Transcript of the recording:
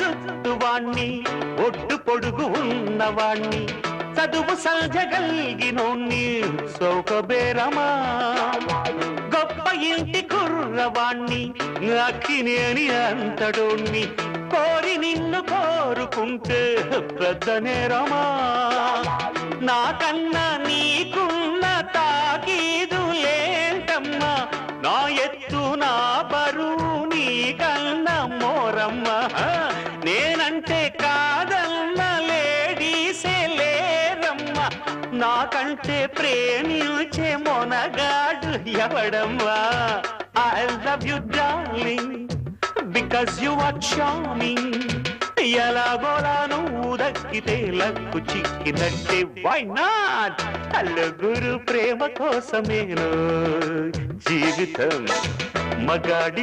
జుట్టువాణ్ణి ఒడ్డు పొడుగు ఉన్నవాణ్ణి చదువు సల్జగలిగినోణ్ణి సౌకబేరమా గొప్ప ఇంటి కుర్రవాణ్ణి అక్కినేని అంతడోణ్ణి కోరి నిన్ను కోరుకుంటే పెద్ద నేరమా నాకన్నా నీకున్న తాకీదులేంటమ్మా నా ఎత్తు నా బరువు నీకన్నా మోరమ్మా నేనంటే కాదన్న లేడీసే లేరమ్మా నాకంటే ప్రేమించే Monagadu ఎవడమ్మా I love you darling because you are charming ఎలాగోలా నువ్వు దక్కితే లక్కు చిక్కినట్టే why not అల్లుగురు ప్రేమ కోసమేను జీవితం మగాడి